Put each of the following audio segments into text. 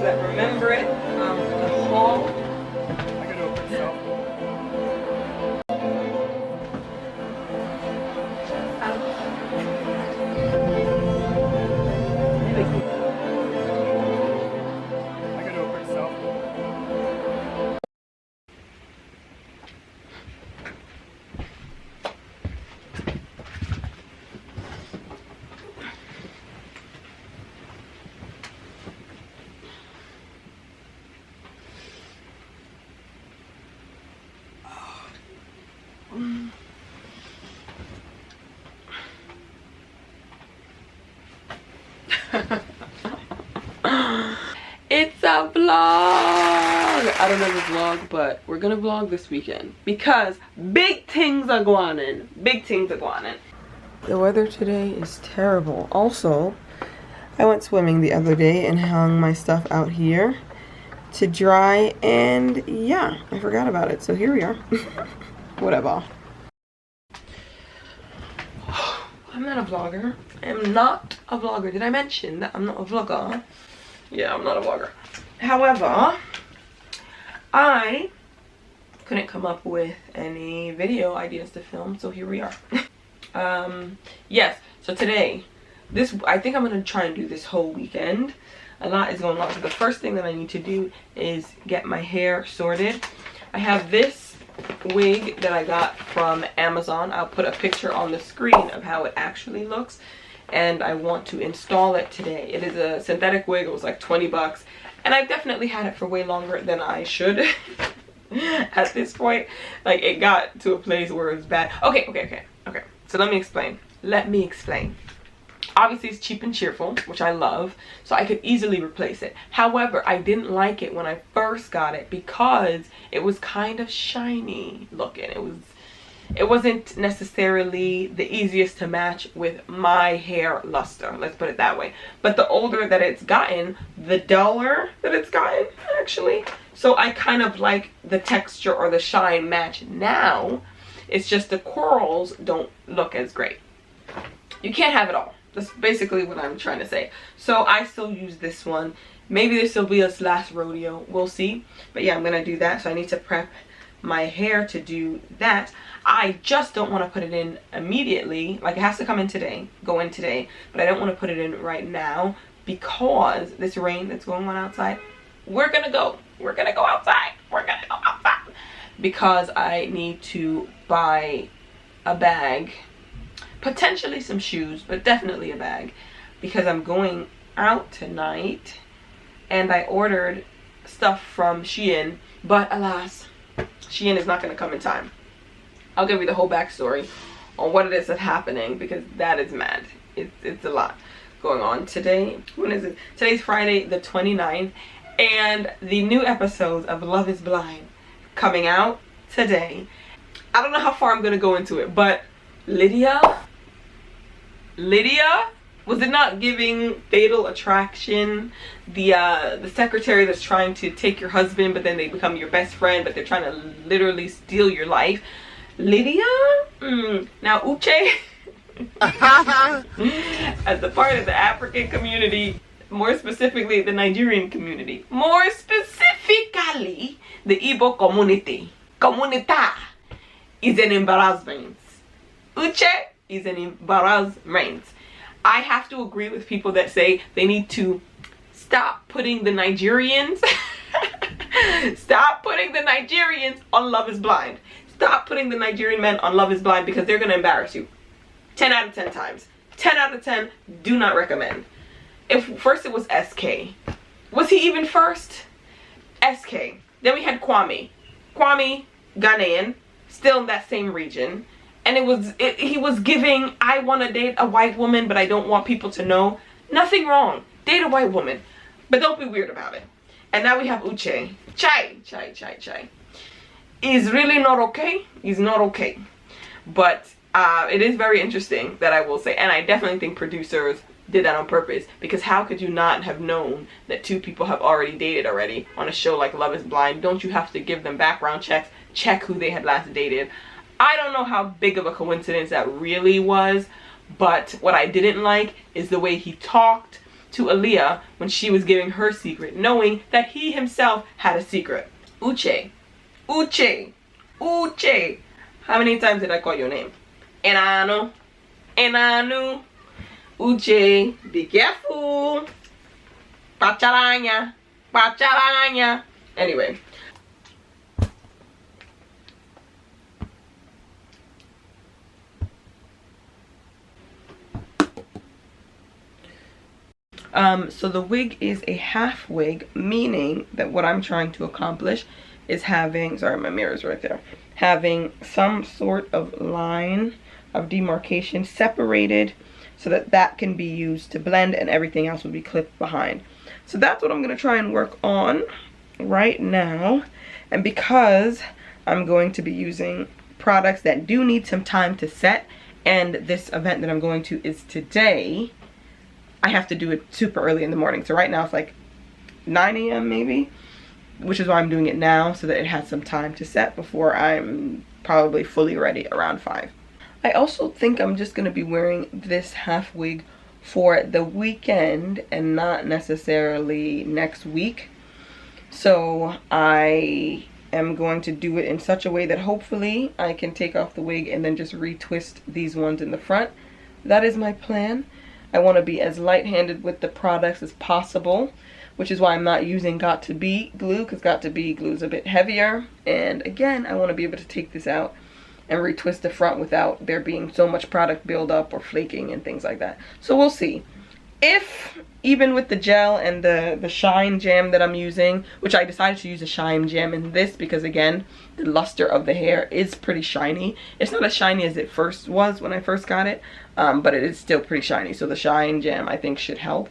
that remember it. The haul. I could open myself. I could open myself. It's a vlog. I don't know the vlog, but we're gonna vlog this weekend because big things are going in. Big things are going in. The weather today is terrible. Also, I went swimming the other day and hung my stuff out here to dry, and yeah, I forgot about it. So here we are. Whatever. I'm not a vlogger. I am not a vlogger. Did I mention that I'm not a vlogger? Yeah, I'm not a vlogger. However, I couldn't come up with any video ideas to film, so here we are. Yes, so today, I think I'm gonna try and do this whole weekend. A lot is going on. So the first thing that I need to do is get my hair sorted. I have this wig that I got from Amazon. I'll put a picture on the screen of how it actually looks, and I want to install it today. It is a synthetic wig. It was like 20 bucks, and I've definitely had it for way longer than I should. At this point, like, it got to a place where it was bad. Okay, so let me explain. Obviously it's cheap and cheerful, which I love, so I could easily replace it. However, I didn't like it when I first got it because it was kind of shiny looking. It wasn't necessarily the easiest to match with my hair luster, let's put it that way. But the older that it's gotten, the duller that it's gotten, actually. So I kind of like the texture or the shine match now. It's just the curls don't look as great. You can't have it all. That's basically what I'm trying to say. So I still use this one. Maybe this will be its last rodeo. We'll see. But yeah, I'm going to do that. So I need to prep my hair to do that. I just don't want to put it in immediately. Like, it has to come in today. Go in today. But I don't want to put it in right now because this rain that's going on outside. We're going to go. We're going to go outside. We're going to go outside. Because I need to buy a bag. Potentially some shoes, but definitely a bag, because I'm going out tonight and I ordered stuff from Shein, but alas, Shein is not going to come in time. I'll give you the whole backstory on what it is that's happening, because that is mad. It's a lot going on today. When is it? Today's Friday the 29th, and the new episodes of Love is Blind coming out today. I don't know how far I'm going to go into it, but Lydia, was it not giving Fatal Attraction? The secretary that's trying to take your husband, but then they become your best friend, but they're trying to literally steal your life. Lydia? Now Uche, as a part of the African community, more specifically the Nigerian community, more specifically the Igbo comunita is an embarrassment. Uche is an embarrassment. I have to agree with people that say they need to stop putting the Nigerians on Love is Blind. Stop putting the Nigerian men on Love is Blind, because they're going to embarrass you 10 out of 10 times. 10 out of 10, do not recommend. If first it was SK. Was he even first? SK. Then we had Kwame, Ghanaian, still in that same region. And he was giving, I want to date a white woman, but I don't want people to know. Nothing wrong. Date a white woman, but don't be weird about it. And now we have Uche. Chai. Is really not okay. He's not okay. But it is very interesting, that I will say. And I definitely think producers did that on purpose, because how could you not have known that two people have already dated already on a show like Love is Blind? Don't you have to give them background checks, check who they had last dated? I don't know how big of a coincidence that really was, but what I didn't like is the way he talked, to Aaliyah when she was giving her secret, knowing that he himself had a secret. Uche. Uche. Uche. How many times did I call your name? Enano. Enano. Uche. Be careful. Pacharanya. Pacharanya. Anyway. So the wig is a half wig, meaning that what I'm trying to accomplish is having, sorry, my mirror's right there, having some sort of line of demarcation separated so that that can be used to blend and everything else will be clipped behind. So that's what I'm going to try and work on right now. And because I'm going to be using products that do need some time to set, and this event that I'm going to is today, I have to do it super early in the morning. So right now it's like 9 a.m. maybe, which is why I'm doing it now, so that it has some time to set before I'm probably fully ready around 5. I also think I'm just going to be wearing this half wig for the weekend and not necessarily next week. So I am going to do it in such a way that hopefully I can take off the wig and then just retwist these ones in the front. That is my plan. I want to be as light-handed with the products as possible, which is why I'm not using Got To Be glue, because Got To Be glue is a bit heavier. And again, I want to be able to take this out and retwist the front without there being so much product buildup or flaking and things like that. So we'll see. If, even with the gel and the shine gem that I'm using, which I decided to use a shine gem in this because, again, the luster of the hair is pretty shiny. It's not as shiny as it first was when I first got it, but it is still pretty shiny. So the shine gem, I think, should help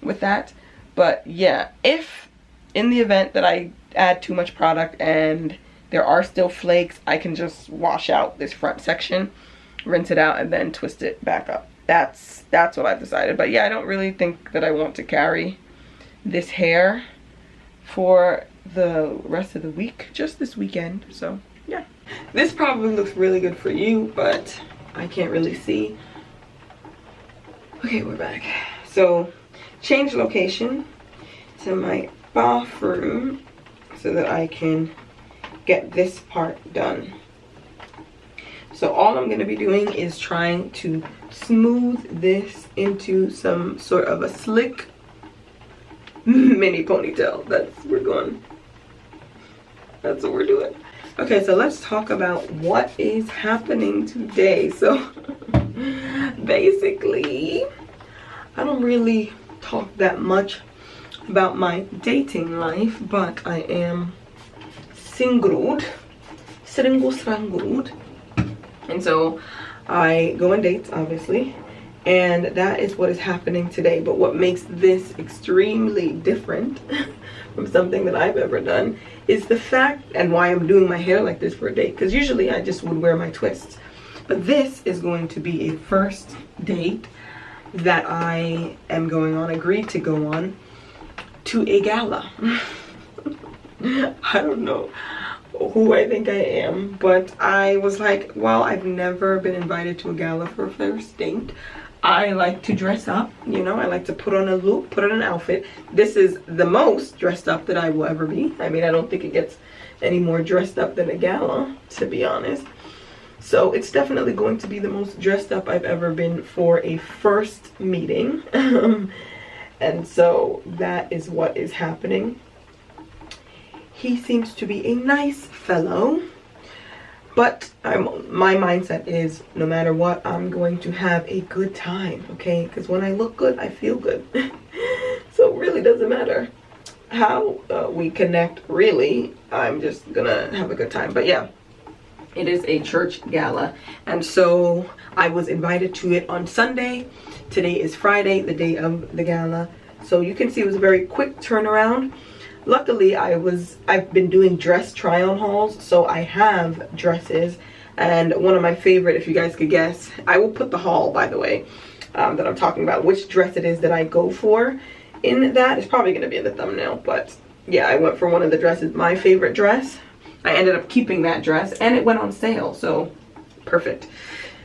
with that. But yeah, if in the event that I add too much product and there are still flakes, I can just wash out this front section, rinse it out, and then twist it back up. That's what I've decided. But yeah, I don't really think that I want to carry this hair for the rest of the week, just this weekend. So yeah, this probably looks really good for you, but I can't really see. Okay, we're back. So change location to my bathroom so that I can get this part done. So all I'm going to be doing is trying to smooth this into some sort of a slick mini ponytail. That's what we're doing. Okay, so let's talk about what is happening today. So basically, I don't really talk that much about my dating life, but I am single. And so I go on dates, obviously, and that is what is happening today. But what makes this extremely different from something that I've ever done is the fact, and why I'm doing my hair like this for a date, because usually I just would wear my twists. But this is going to be a first date that I am going on, agreed to go on, to a gala. I don't know who I think I am, but I was like, well, I've never been invited to a gala for a first date. I like to dress up, you know, I like to put on a look, put on an outfit. This is the most dressed up that I will ever be. I mean, I don't think it gets any more dressed up than a gala, to be honest. So it's definitely going to be the most dressed up I've ever been for a first meeting. And so that is what is happening. He seems to be a nice fellow, but my mindset is no matter what, I'm going to have a good time, okay? Because when I look good, I feel good. So it really doesn't matter how we connect, really. I'm just gonna have a good time. But yeah, it is a church gala, and so I was invited to it on Sunday. Today is Friday, the day of the gala. So you can see it was a very quick turnaround. Luckily, I've been doing dress try-on hauls, so I have dresses, and one of my favorite, if you guys could guess, I will put the haul, by the way, that I'm talking about, which dress it is that I go for in that. It's probably going to be in the thumbnail, but yeah, I went for one of the dresses, my favorite dress. I ended up keeping that dress, and it went on sale, so perfect.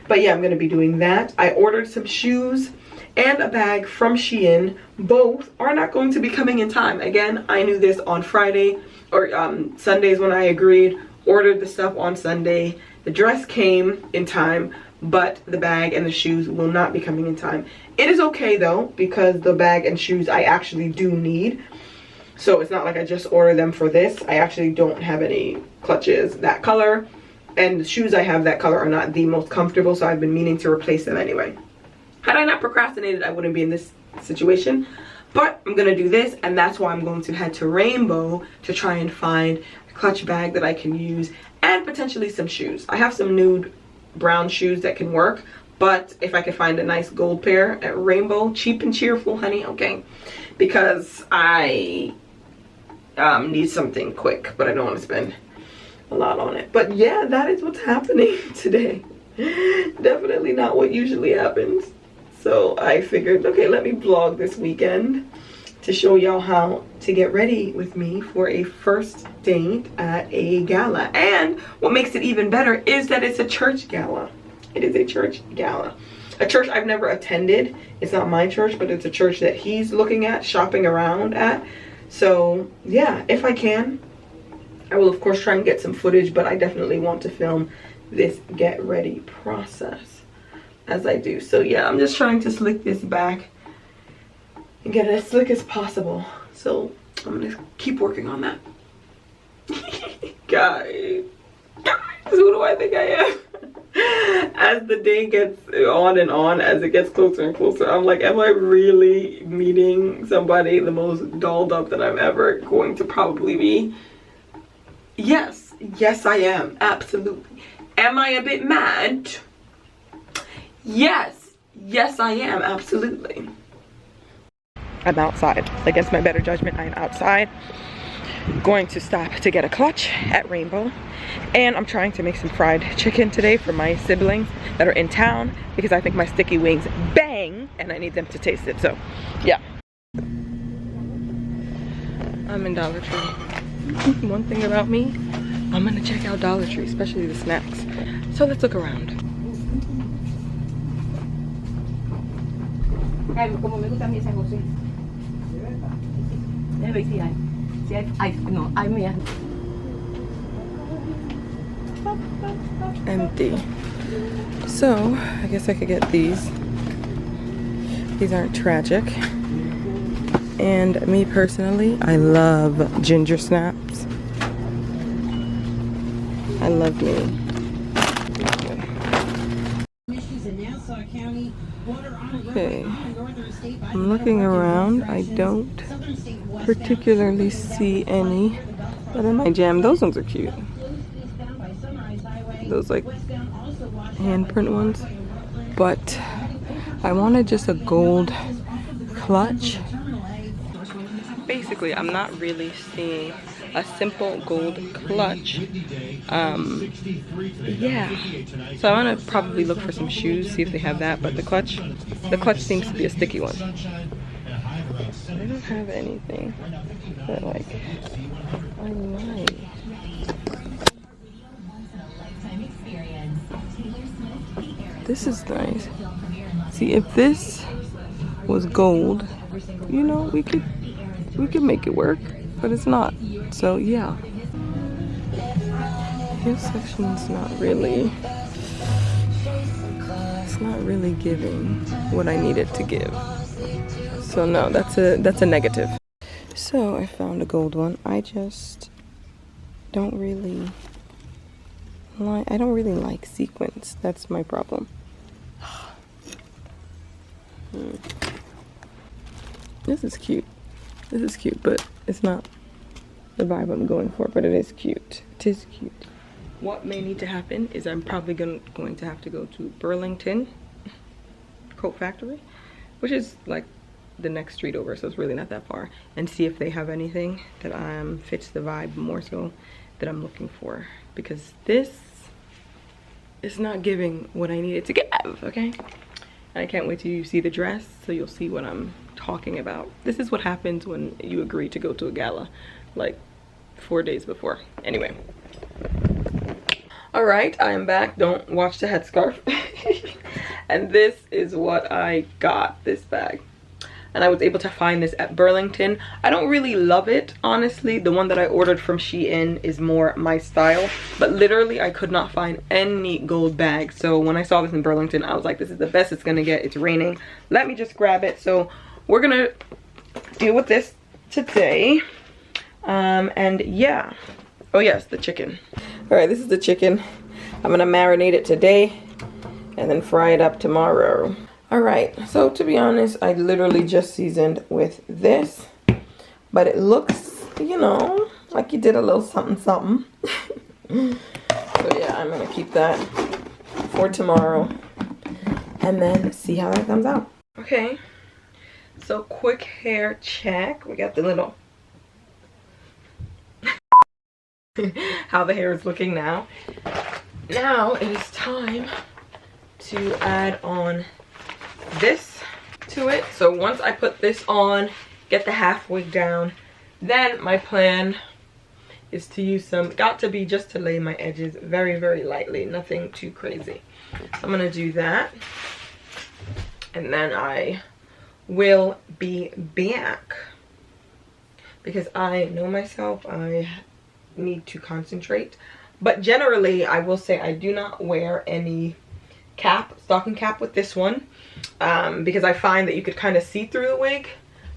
But yeah, I'm going to be doing that. I ordered some shoes, and a bag from Shein. Both are not going to be coming in time. Again, I knew this on Friday, or Sundays when I agreed, ordered the stuff on Sunday. The dress came in time, but the bag and the shoes will not be coming in time. It is okay though, because the bag and shoes I actually do need. So it's not like I just ordered them for this. I actually don't have any clutches that color, and the shoes I have that color are not the most comfortable, so I've been meaning to replace them anyway. Had I not procrastinated, I wouldn't be in this situation. But I'm gonna do this, and that's why I'm going to head to Rainbow to try and find a clutch bag that I can use, and potentially some shoes. I have some nude brown shoes that can work, but if I could find a nice gold pair at Rainbow, cheap and cheerful, honey, okay, because I need something quick, but I don't want to spend a lot on it. But yeah, that is what's happening today. Definitely not what usually happens. So I figured, okay, let me vlog this weekend to show y'all how to get ready with me for a first date at a gala. And what makes it even better is that it's a church gala. It is a church gala. A church I've never attended. It's not my church, but it's a church that he's looking at, shopping around at. So yeah, if I can, I will of course try and get some footage, but I definitely want to film this get ready process as I do. So yeah, I'm just trying to slick this back and get it as slick as possible. So I'm gonna keep working on that. guys, who do I think I am? As the day gets on and on, as it gets closer and closer, I'm like, am I really meeting somebody the most dolled up that I'm ever going to probably be? Yes, yes I am, absolutely. Am I a bit mad? Yes, yes I am, absolutely. I'm outside. Against my better judgment, I am outside. Going to stop to get a clutch at Rainbow. And I'm trying to make some fried chicken today for my siblings that are in town, because I think my sticky wings bang and I need them to taste it. So yeah, I'm in Dollar Tree. One thing about me, I'm gonna check out Dollar Tree, especially the snacks. So let's look around. Empty. So I guess I could get these. These aren't tragic. And me personally, I love ginger snaps. I love me. Okay. I'm looking around. I don't particularly see any that are my jam. Those ones are cute. Those like handprint ones. But I wanted just a gold clutch. Basically, I'm not really seeing a simple gold clutch. Yeah. So I want to probably look for some shoes, see if they have that. But the clutch seems to be a sticky one. I don't have anything that like I like. This is nice. See, if this was gold, you know, we could make it work, but it's not. So yeah, his section's not really. It's not really giving what I need it to give. So no, that's a negative. So I found a gold one. I just don't really like. I don't really like sequins. That's my problem. This is cute. This is cute, but it's not the vibe I'm going for. But it is cute. It is cute. What may need to happen is I'm probably going to have to go to Burlington Coat Factory, which is like the next street over, so it's really not that far, and see if they have anything that fits the vibe more so that I'm looking for, because this is not giving what I need it to give, okay? And I can't wait till you see the dress so you'll see what I'm talking about. This is what happens when you agree to go to a gala like 4 days before. Anyway, all right, I am back. Don't watch the headscarf. And this is what I got, this bag. And I was able to find this at Burlington. I don't really love it, honestly. The one that I ordered from Shein is more my style. But literally, I could not find any gold bag. So when I saw this in Burlington, I was like, this is the best it's gonna get. It's raining. Let me just grab it. So we're gonna deal with this today. And yeah. Oh yes, the chicken. All right, this is the chicken. I'm gonna marinate it today and then fry it up tomorrow. All right, so to be honest, I literally just seasoned with this, but it looks, you know, like you did a little something something. So yeah, I'm gonna keep that for tomorrow and then see how that comes out. Okay, so quick hair check. We got the little how the hair is looking now. Now it is time to add on this to it. So once I put this on, get the half wig down, then my plan is to use some, got to be just to lay my edges very, very lightly, nothing too crazy. So I'm gonna do that, and then I will be back because I know myself, I need to concentrate. But generally, I will say I do not wear any cap, stocking cap with this one, because I find that you could kind of see through the wig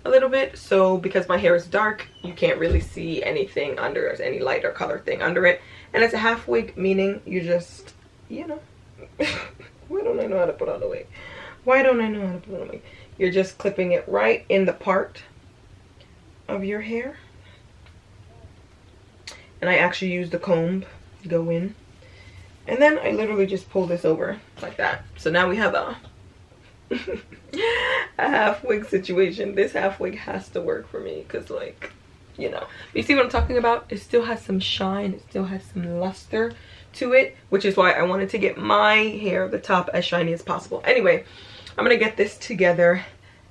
a little bit. So because my hair is dark, you can't really see anything under it, any light or color thing under it. And it's a half wig, meaning you just, you know, why don't I know how to put on a wig? Why don't I know how to put on a wig? You're just clipping it right in the part of your hair. And I actually use the comb to go in. And then I literally just pull this over like that. So now we have a half wig situation. This half wig has to work for me because, like, you know. You see what I'm talking about? It still has some shine. It still has some luster to it, which is why I wanted to get my hair, the top, as shiny as possible. Anyway, I'm going to get this together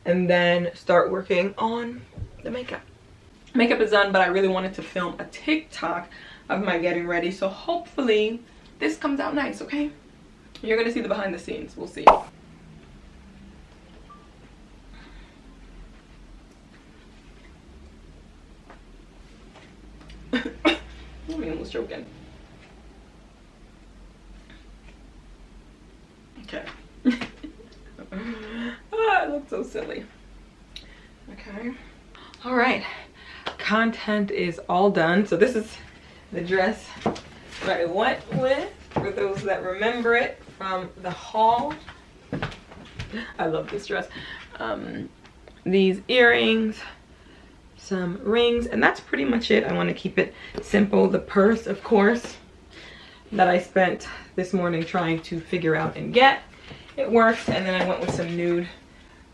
and then start working on the makeup. Makeup is done, but I really wanted to film a TikTok of my getting ready. So hopefully this comes out nice, okay? You're gonna see the behind the scenes. We'll see. I almost joking. Okay. Ah, it looks so silly. Okay. All right. Content is all done. So this is the dress that I went with, for those that remember it from the haul. I love this dress. These earrings, some rings, and that's pretty much it. I want to keep it simple. The purse, of course, that I spent this morning trying to figure out and get. It works. And then I went with some nude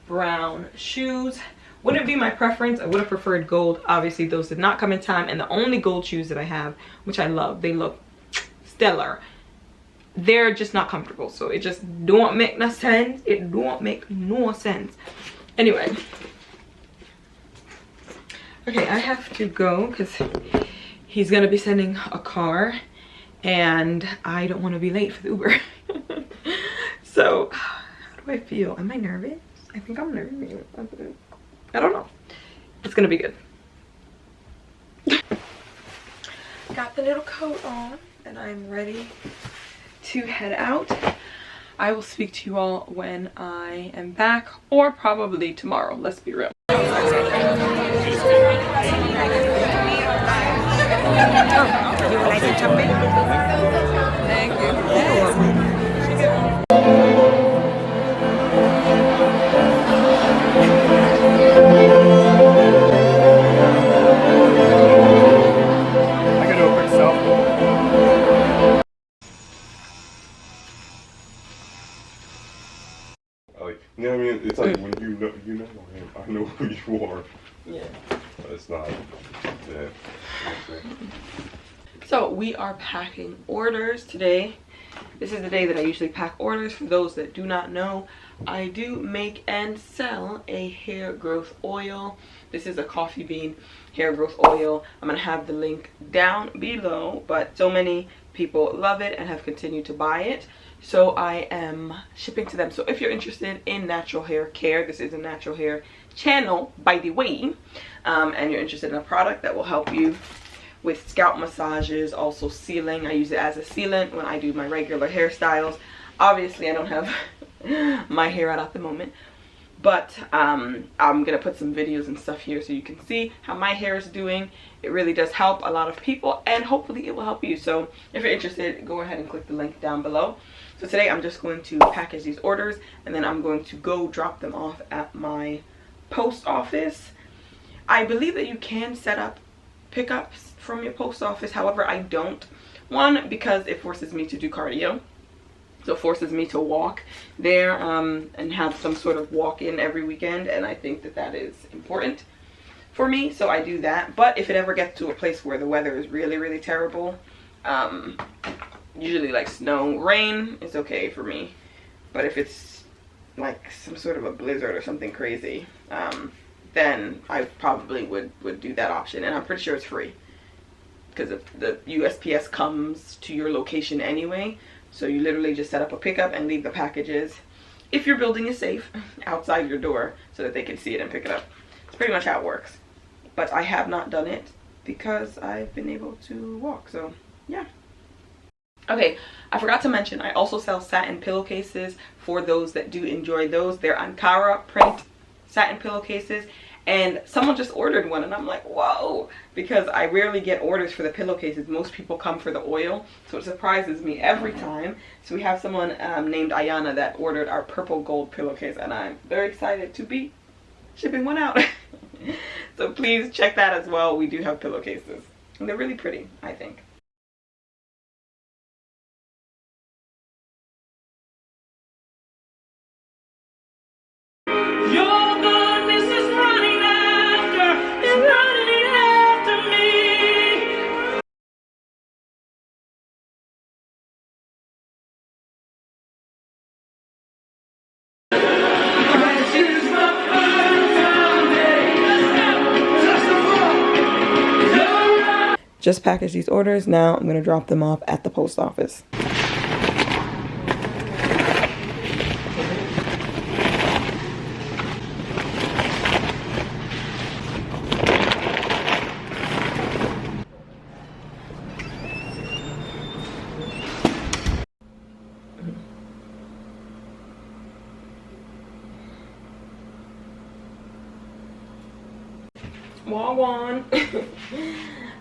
brown shoes. Wouldn't be my preference. I would have preferred gold. Obviously, those did not come in time. And the only gold shoes that I have, which I love, they look stellar, they're just not comfortable. So it just don't make no sense. It don't make no sense. Anyway. Okay, I have to go because he's going to be sending a car. And I don't want to be late for the Uber. So, how do I feel? Am I nervous? I think I'm nervous. I don't know. It's gonna be good. Got the little coat on and I'm ready to head out. I will speak to you all when I am back, or probably tomorrow. Let's be real. Oh, you would like to jump in? Thank you. You know what I mean? It's like when you know I know who you are. Yeah. But it's not. Yeah. So we are packing orders today. This is the day that I usually pack orders. For those that do not know, I do make and sell a hair growth oil. This is a coffee bean hair growth oil. I'm gonna have the link down below, but so many people love it and have continued to buy it. so I am shipping to them. So if you're interested in natural hair care, this is a natural hair channel, by the way, and you're interested in a product that will help you with scalp massages, also sealing. I use it as a sealant when I do my regular hairstyles. Obviously I don't have my hair out at the moment, but I'm gonna put some videos and stuff here so you can see how my hair is doing. It really does help a lot of people, and hopefully it will help you. So if you're interested, go ahead and click the link down below. So today I'm just going to package these orders, and then I'm going to go drop them off at my post office. I believe that you can set up pickups from your post office. However, I don't. One, because it forces me to do cardio. So it forces me to walk there and have some sort of walk-in every weekend, and I think that that is important for me, so I do that. But if it ever gets to a place where the weather is really, really terrible, usually like snow, rain is okay for me. But if it's like some sort of a blizzard or something crazy, then I probably would do that option. And I'm pretty sure it's free, because the USPS comes to your location anyway. So you literally just set up a pickup and leave the packages, if your building is safe, outside your door so that they can see it and pick it up. It's pretty much how it works. But I have not done it because I've been able to walk, so yeah. Okay, I forgot to mention, I also sell satin pillowcases for those that do enjoy those. They're Ankara print satin pillowcases, and someone just ordered one, and I'm like, whoa, because I rarely get orders for the pillowcases. Most people come for the oil, so it surprises me every time. So we have someone named Ayana that ordered our purple gold pillowcase, and I'm very excited to be shipping one out. So please check that as well. We do have pillowcases, and they're really pretty, I think. Just packaged these orders. Now I'm going to drop them off at the post office. Wagwan.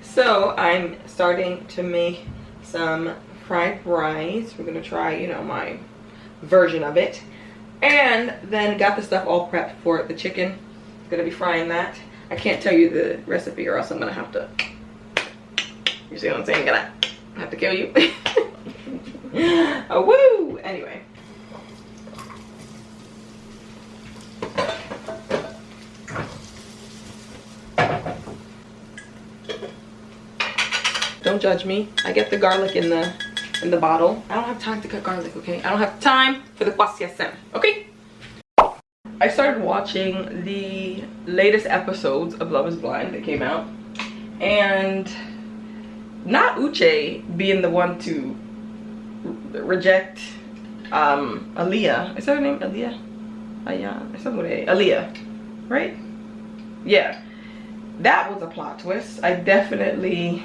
So I'm starting to make some fried rice. We're gonna try, you know, my version of it, and then got the stuff all prepped for the chicken. Gonna be frying that. I can't tell you the recipe or else I'm gonna have to, you see what I'm saying, gonna have to kill you. Oh, woo! Anyway, don't judge me. I get the garlic in the bottle. I don't have time to cut garlic, okay? I don't have time for the kwasiasen, okay? I started watching the latest episodes of Love is Blind that came out, and not Uche being the one to reject Aaliyah. Is that her name? Aaliyah? Aaliyah, right? Yeah. That was a plot twist. I definitely,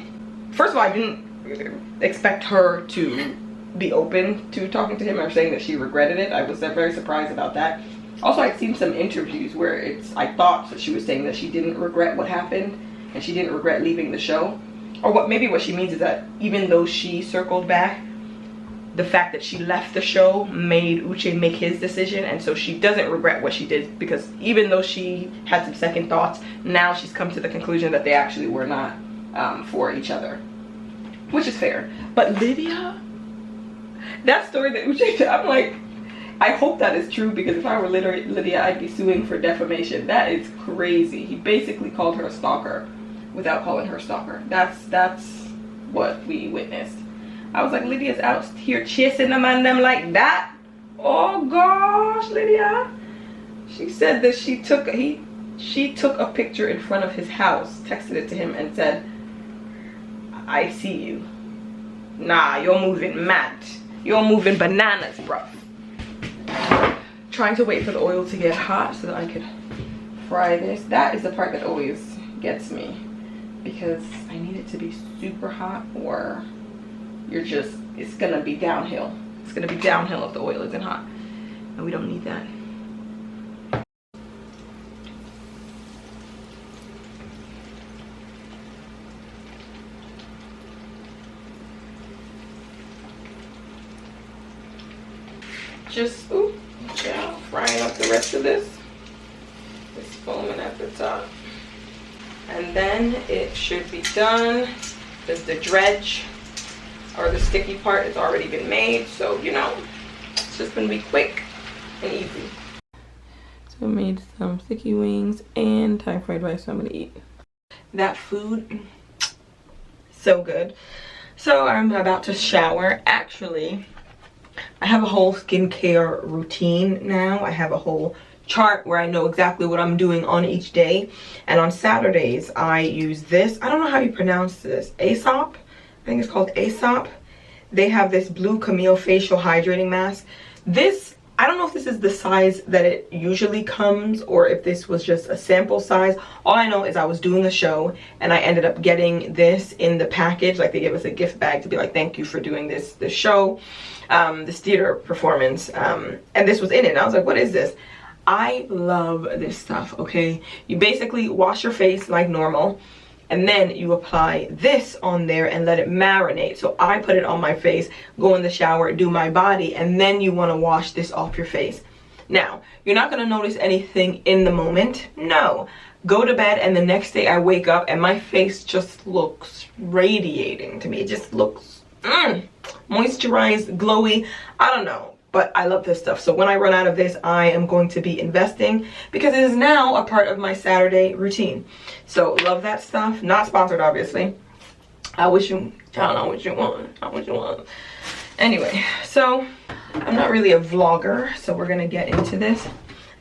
first of all, I didn't expect her to be open to talking to him or saying that she regretted it. I was very surprised about that. Also, I'd seen some interviews where I thought that she was saying that she didn't regret what happened and she didn't regret leaving the show. Or maybe what she means is that even though she circled back, the fact that she left the show made Uche make his decision, and so she doesn't regret what she did, because even though she had some second thoughts, now she's come to the conclusion that they actually were not for each other, which is fair. But Lydia, that story that Uche, I'm like, I hope that is true, because if I were Lydia, I'd be suing for defamation. That is crazy. He basically called her a stalker without calling her a stalker. That's what we witnessed. I was like, Lydia's out here chasing them and them like that? Oh gosh, Lydia. She said that she took a picture in front of his house, texted it to him and said, I see you. Nah, you're moving mad. You're moving bananas, bro. Trying to wait for the oil to get hot so that I could fry this. That is the part that always gets me, because I need it to be super hot or it's gonna be downhill. It's gonna be downhill if the oil isn't hot, and we don't need that. Just frying up the rest of this. It's foaming at the top, and then it should be done, because the dredge or the sticky part has already been made, so you know, it's just gonna be quick and easy. So I made some sticky wings and Thai fried rice, so I'm gonna eat that food. So good. So I'm about to shower. Actually, I have a whole skincare routine now. I have a whole chart where I know exactly what I'm doing on each day. And on Saturdays, I use this. I don't know how you pronounce this. Aesop? I think it's called Aesop. They have this blue Camille facial hydrating mask. This, I don't know if this is the size that it usually comes or if this was just a sample size. All I know is I was doing a show and I ended up getting this in the package. Like, they gave us a gift bag to be like, thank you for doing this show. This theater performance, and this was in it, and I was like, what is this? I love this stuff. Okay, you basically wash your face like normal, and then you apply this on there and let it marinate. So I put it on my face, go in the shower, do my body, and then you want to wash this off your face. Now, you're not going to notice anything in the moment. No, go to bed, and the next day I wake up and my face just looks radiating to me. It just looks moisturized, glowy. I don't know, but I love this stuff. So when I run out of this, I am going to be investing, because it is now a part of my Saturday routine. So love that stuff. Not sponsored, obviously. I don't know what you want. Anyway, so I'm not really a vlogger, so we're gonna get into this.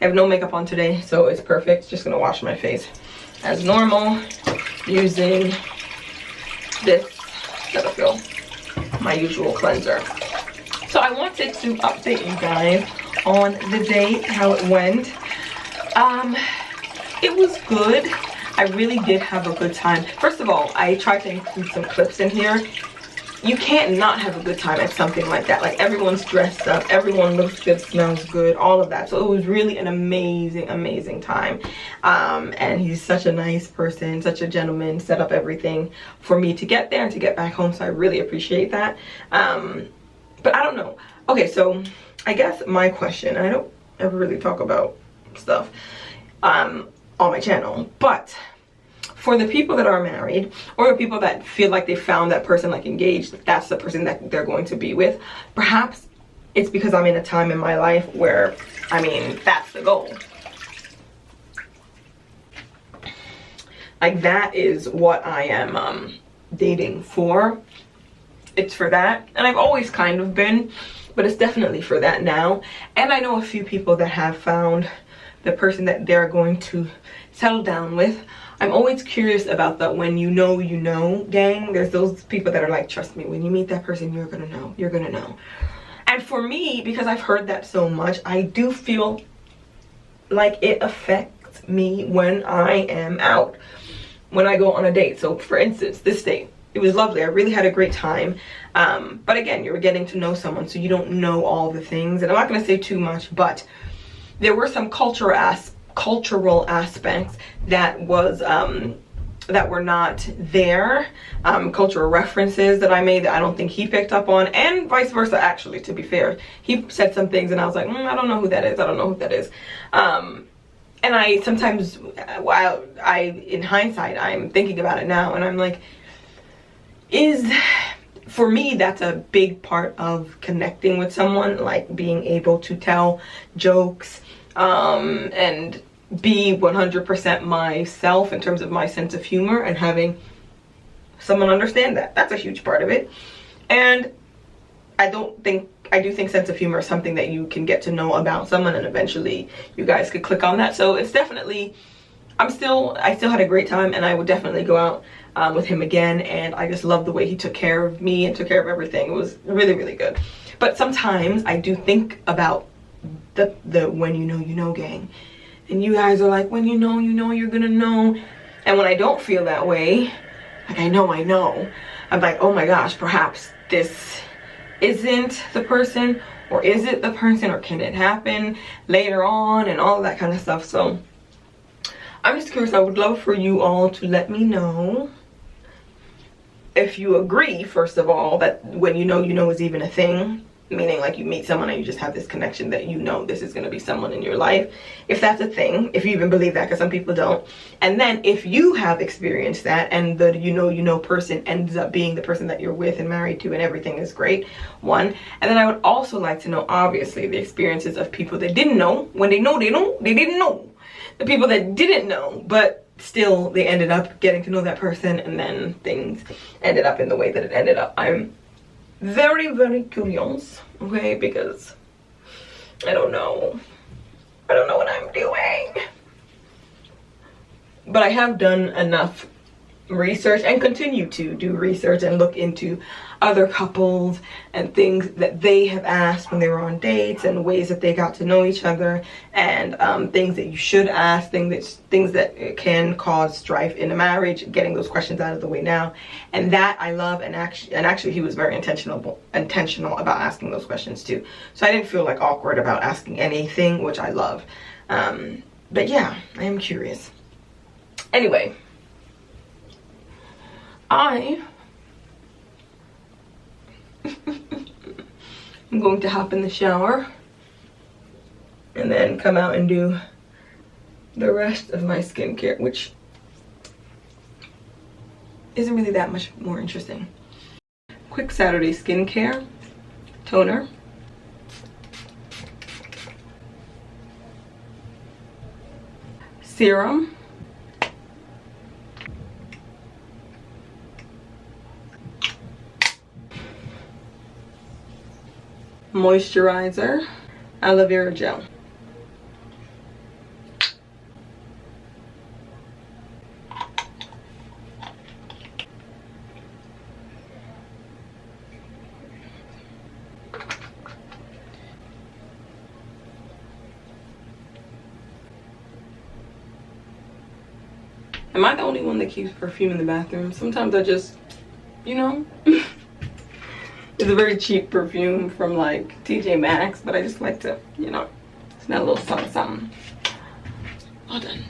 I have no makeup on today, so it's perfect. Just gonna wash my face as normal using this Cetaphil, my usual cleanser. So I wanted to update you guys on the date, how it went. It was good. I really did have a good time. First of all, I tried to include some clips in here. You can't not have a good time at something like that. Like, everyone's dressed up, everyone looks good, smells good, all of that. So it was really an amazing time. And he's such a nice person, such a gentleman, set up everything for me to get there and to get back home. So I really appreciate that. But I don't know. Okay, so I guess my question, I don't ever really talk about stuff on my channel, but for the people that are married, or the people that feel like they found that person, like engaged, that's the person that they're going to be with, perhaps it's because I'm in a time in my life where, I mean, that's the goal. Like, that is what I am dating for. It's for that, and I've always kind of been, but it's definitely for that now. And I know a few people that have found the person that they're going to settle down with. I'm always curious about that when you know gang. There's those people that are like, trust me, when you meet that person, you're gonna know. And for me, because I've heard that so much, I do feel like it affects me when I am out, when I go on a date. So for instance, this date, it was lovely. I really had a great time. But again, you're getting to know someone, so you don't know all the things. And I'm not gonna say too much, but there were some cultural aspects that was that were not there, cultural references that I made that I don't think he picked up on, and vice versa. Actually, to be fair, he said some things and I was like, I don't know who that is. And I sometimes, while in hindsight, I'm thinking about it now and I'm like, for me, that's a big part of connecting with someone, like being able to tell jokes and be 100% myself in terms of my sense of humor, and having someone understand that. That's a huge part of it. And I do think sense of humor is something that you can get to know about someone, and eventually you guys could click on that. So it's definitely, I still had a great time, and I would definitely go out with him again. And I just love the way he took care of me and took care of everything. It was really, really good. But sometimes I do think about the when you know gang. And you guys are like, when you know you're gonna know. And when I don't feel that way, like I know, I'm like, oh my gosh, perhaps this isn't the person, or is it the person, or can it happen later on, and all of that kind of stuff. So I'm just curious. I would love for you all to let me know if you agree, first of all, that when you know is even a thing. Meaning like you meet someone and you just have this connection that you know this is going to be someone in your life. If that's a thing, if you even believe that, because some people don't. And then if you have experienced that and the you know person ends up being the person that you're with and married to and everything is great, one. And then I would also like to know, obviously, the experiences of people that didn't know. When they didn't know. The people that didn't know, but still they ended up getting to know that person, and then things ended up in the way that it ended up. I'm very, very curious, okay, because I don't know what I'm doing. But I have done enough research and continue to do research and look into other couples and things that they have asked when they were on dates, and ways that they got to know each other, and things that you should ask, things that can cause strife in a marriage, getting those questions out of the way now. And that I love, and actually he was very intentional about asking those questions too. So I didn't feel like awkward about asking anything, which I love. But yeah, I am curious. Anyway, I'm going to hop in the shower and then come out and do the rest of my skincare, which isn't really that much more interesting. Quick Saturday skincare: toner, serum, moisturizer, aloe vera gel. Am I the only one that keeps perfume in the bathroom? Sometimes I just, you know. It's a very cheap perfume from like TJ Maxx, but I just like to, you know, smell a little something, something. All done.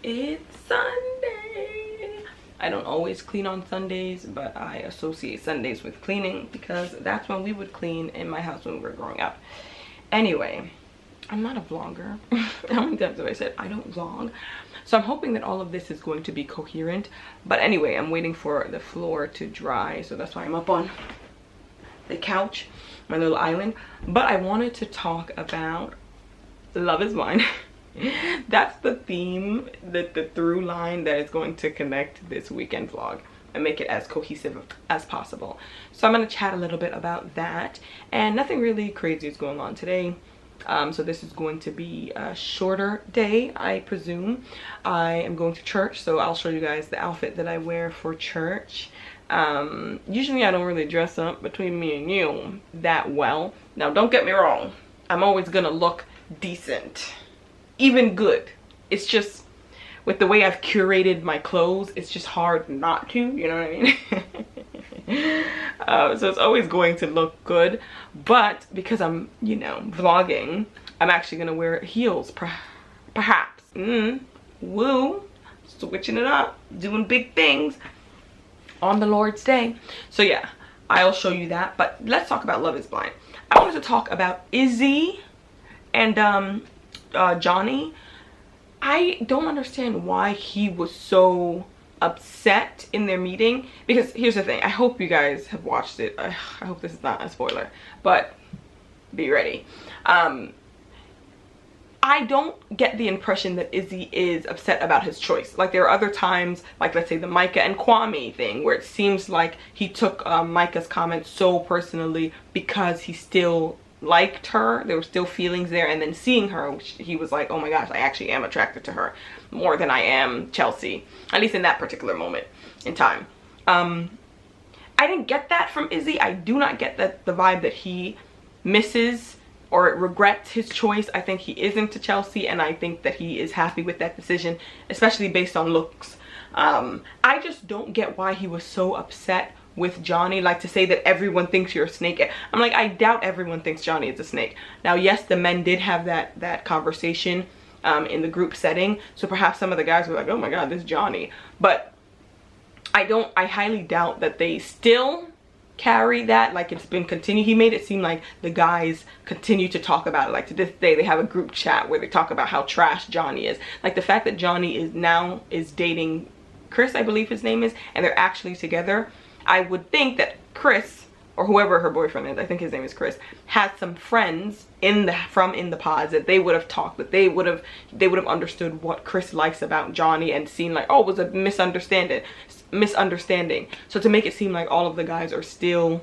It's Sunday. I don't always clean on Sundays, but I associate Sundays with cleaning because that's when we would clean in my house when we were growing up. Anyway, I'm not a vlogger. How many times have I said I don't vlog? So I'm hoping that all of this is going to be coherent. But anyway, I'm waiting for the floor to dry, so that's why I'm up on the couch, my little island. But I wanted to talk about Love is Blind. That's the theme, the through line that is going to connect this weekend vlog and make it as cohesive as possible. So I'm going to chat a little bit about that, and nothing really crazy is going on today. So this is going to be a shorter day, I presume. I am going to church, so I'll show you guys the outfit that I wear for church. Usually I don't really dress up, between me and you, that well. Now don't get me wrong, I'm always gonna look decent, even good. It's just with the way I've curated my clothes, it's just hard not to, you know what I mean? So it's always going to look good, but because I'm, you know, vlogging, I'm actually gonna wear heels, perhaps. Woo, switching it up, doing big things on the Lord's Day. So yeah, I'll show you that, but let's talk about Love is Blind. I wanted to talk about Izzy and Johnny. I don't understand why he was so upset in their meeting, because here's the thing, I hope you guys have watched it. I hope this is not a spoiler, but be ready. I don't get the impression that Izzy is upset about his choice. Like, there are other times, like let's say the Micah and Kwame thing, where it seems like he took Micah's comments so personally because he still liked her, there were still feelings there, and then seeing her, he was like, oh my gosh, I actually am attracted to her more than I am Chelsea, at least in that particular moment in time. I didn't get that from Izzy. I do not get that, the vibe that he misses or regrets his choice. I think he is into Chelsea, and I think that he is happy with that decision, especially based on looks. I just don't get why he was so upset with Johnny, like to say that everyone thinks you're a snake. I'm like, I doubt everyone thinks Johnny is a snake. Now, yes, the men did have that conversation in the group setting, so perhaps some of the guys were like, oh my god, this Johnny, but I highly doubt that they still carry that, like it's been continued. He made it seem like the guys continue to talk about it, like to this day they have a group chat where they talk about how trash Johnny is. Like the fact that Johnny is dating Chris, I believe his name is, and they're actually together. I would think that Chris, or whoever her boyfriend is, I think his name is Chris, had some friends in the pods that they would have talked, that they would have understood what Chris likes about Johnny and seen like, oh, it was a misunderstanding. So to make it seem like all of the guys are still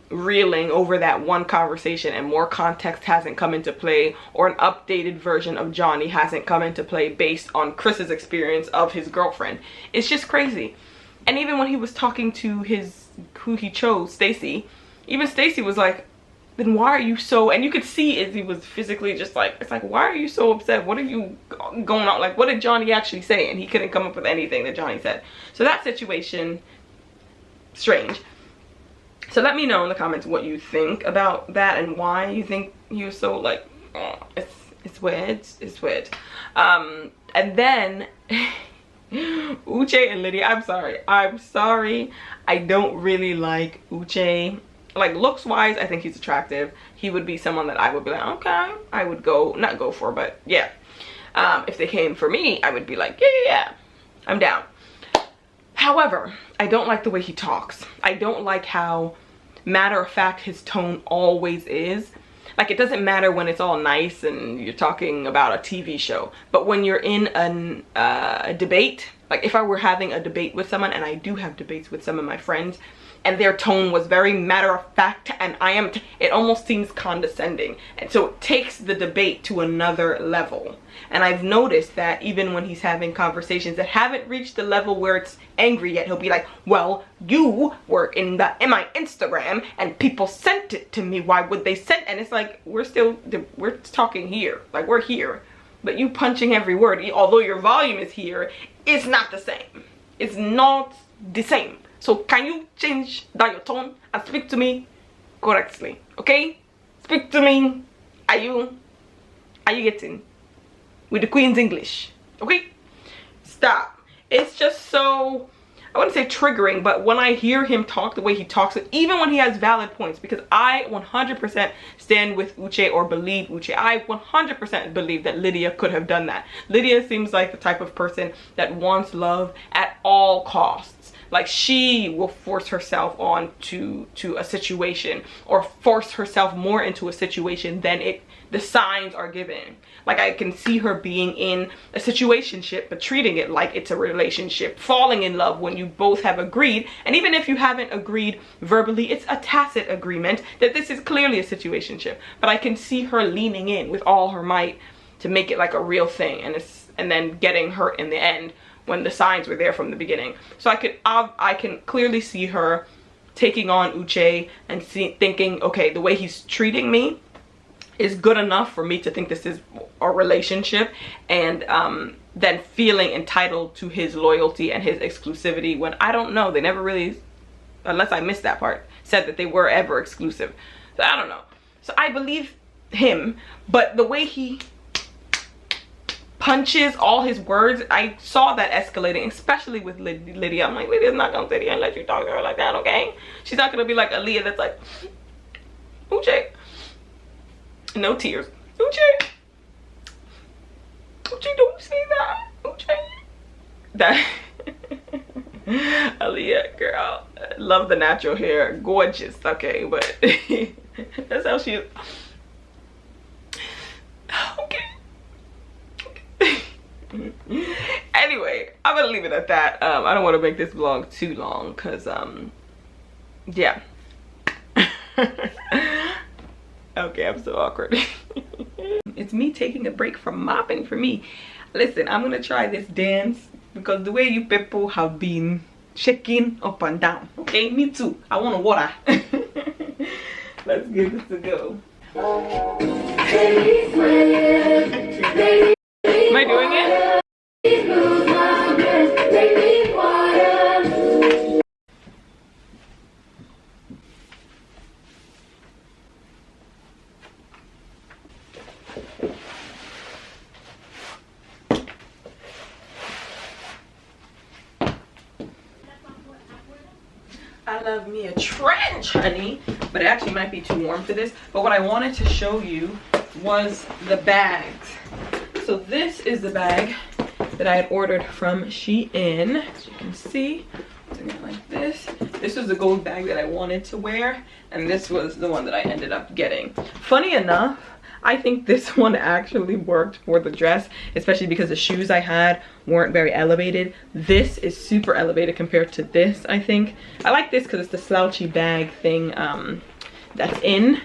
reeling over that one conversation and more context hasn't come into play, or an updated version of Johnny hasn't come into play based on Chris's experience of his girlfriend, it's just crazy. And even when he was talking to who he chose, Stacy, even Stacy was like, then why are you so, and you could see Izzy was physically just like, it's like, why are you so upset? What are you going on? Like, what did Johnny actually say? And he couldn't come up with anything that Johnny said. So that situation, strange. So let me know in the comments what you think about that and why you think he was so like, oh, it's weird. It's weird. And then Uche and Lydia, I'm sorry, I don't really like Uche. Like looks wise, I think he's attractive. He would be someone that I would be like, okay, I would not go for, but yeah, if they came for me, I would be like, yeah, I'm down. However, I don't like the way he talks. I don't like how matter of fact his tone always is. Like, it doesn't matter when it's all nice and you're talking about a TV show, but when you're in a debate, like if I were having a debate with someone, and I do have debates with some of my friends, and their tone was very matter of fact, and it almost seems condescending, and so it takes the debate to another level. And I've noticed that even when he's having conversations that haven't reached the level where it's angry yet, he'll be like, well, you were in my Instagram and people sent it to me, why would they send? And it's like, we're talking here, like we're here, but you punching every word, although your volume is here, it's not the same. It's not the same. So can you change down your tone and speak to me correctly, okay? Speak to me. Are you getting with the Queen's English, okay? Stop. It's just so, I wouldn't say triggering, but when I hear him talk the way he talks, even when he has valid points, because I 100% stand with Uche or believe Uche. I 100% believe that Lydia could have done that. Lydia seems like the type of person that wants love at all costs. Like, she will force herself on to a situation, or force herself more into a situation than the signs are given. Like, I can see her being in a situationship, but treating it like it's a relationship, falling in love when you both have agreed. And even if you haven't agreed verbally, it's a tacit agreement that this is clearly a situationship. But I can see her leaning in with all her might to make it like a real thing, and then getting hurt in the end when the signs were there from the beginning. So I can clearly see her taking on Uche and thinking, okay, the way he's treating me is good enough for me to think this is a relationship, and then feeling entitled to his loyalty and his exclusivity, when I don't know, they never really, unless I missed that part, said that they were ever exclusive. So I don't know. So I believe him, but the way he punches all his words, I saw that escalating, especially with Lydia. I'm like, Lydia's not gonna sit here and let you talk to her like that, okay? She's not gonna be like Aaliyah that's like, Uche, no tears, Uche, don't say that, Uche. That Aaliyah, girl, love the natural hair, gorgeous, okay, but that's how she is. Okay. Anyway, I'm gonna leave it at that. I don't want to make this vlog too long, because yeah. Okay, I'm so awkward. It's me taking a break from mopping for me. Listen, I'm gonna try this dance because the way you people have been shaking up and down. Okay, me too. I want water. Let's give this a go. Am I doing it? I love me a trench, honey, but it actually might be too warm for this. But what I wanted to show you was the bags. So this is the bag that I had ordered from Shein. As you can see, doing it like this. This was the gold bag that I wanted to wear, and this was the one that I ended up getting. Funny enough, I think this one actually worked for the dress, especially because the shoes I had weren't very elevated. This is super elevated compared to this, I think. I like this because it's the slouchy bag thing that's in.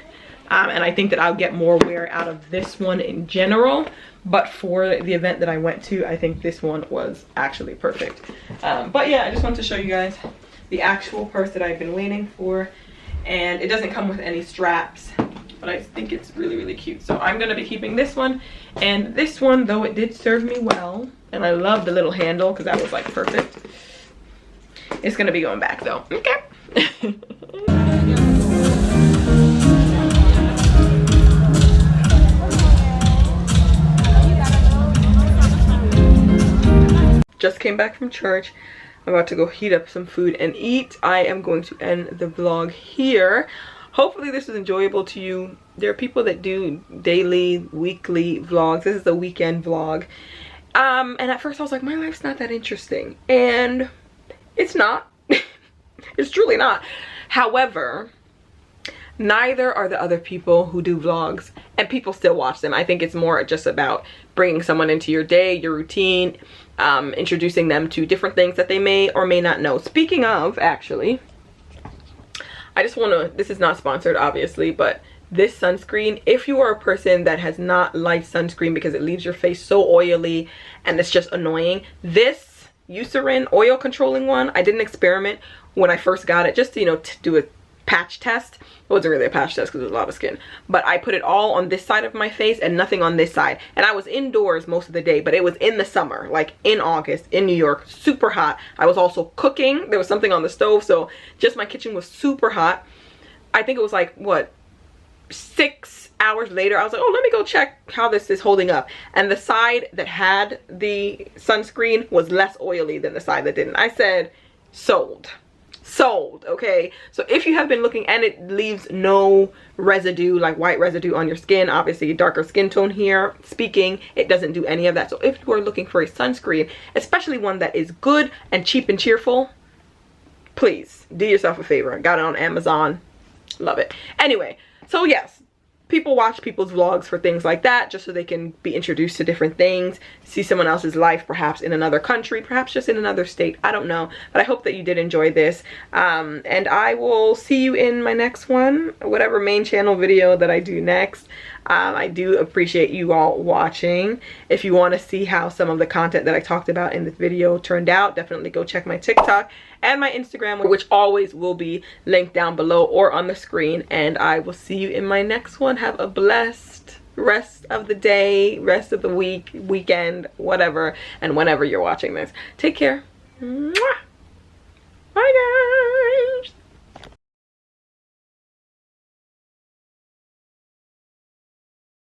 And I think that I'll get more wear out of this one in general. But for the event that I went to, I think this one was actually perfect. But yeah, I just wanted to show you guys the actual purse that I've been waiting for. And it doesn't come with any straps, but I think it's really, really cute. So I'm gonna be keeping this one. And this one, though it did serve me well, and I love the little handle because that was like perfect, it's gonna be going back though. Okay. Just came back from church. I'm about to go heat up some food and eat. I am going to end the vlog here. Hopefully this was enjoyable to you. There are people that do daily, weekly vlogs. This is a weekend vlog. And at first I was like, my life's not that interesting. And it's not. It's truly not. However, neither are the other people who do vlogs, and people still watch them. I think it's more just about bringing someone into your day, your routine, introducing them to different things that they may or may not know. Speaking of, actually, I just want to, this is not sponsored obviously, but this sunscreen, if you are a person that has not liked sunscreen because it leaves your face so oily and it's just annoying, this Eucerin oil controlling one, I did an experiment when I first got it just to, you know, to do a patch test. It wasn't really a patch test because there's a lot of skin, but I put it all on this side of my face and nothing on this side. And I was indoors most of the day, but it was in the summer, like in August in New York, super hot. I was also cooking. There was something on the stove, so just my kitchen was super hot. I think it was like, what, 6 hours later, I was like, oh, let me go check how this is holding up. And the side that had the sunscreen was less oily than the side that didn't. I said, sold. Sold. Okay, so if you have been looking, and it leaves no residue, like white residue on your skin, obviously darker skin tone here speaking, it doesn't do any of that. So if you are looking for a sunscreen, especially one that is good and cheap and cheerful, please do yourself a favor. Got it on Amazon. Love it. Anyway, so yes, people watch people's vlogs for things like that, just so they can be introduced to different things, see someone else's life, perhaps in another country, perhaps just in another state. I don't know, but I hope that you did enjoy this. And I will see you in my next one, whatever main channel video that I do next. I do appreciate you all watching. If you want to see how some of the content that I talked about in this video turned out, definitely go check my TikTok and my Instagram, which always will be linked down below or on the screen. And I will see you in my next one. Have a blessed rest of the day, rest of the week, weekend, whatever, and whenever you're watching this. Take care. Mwah. Bye guys.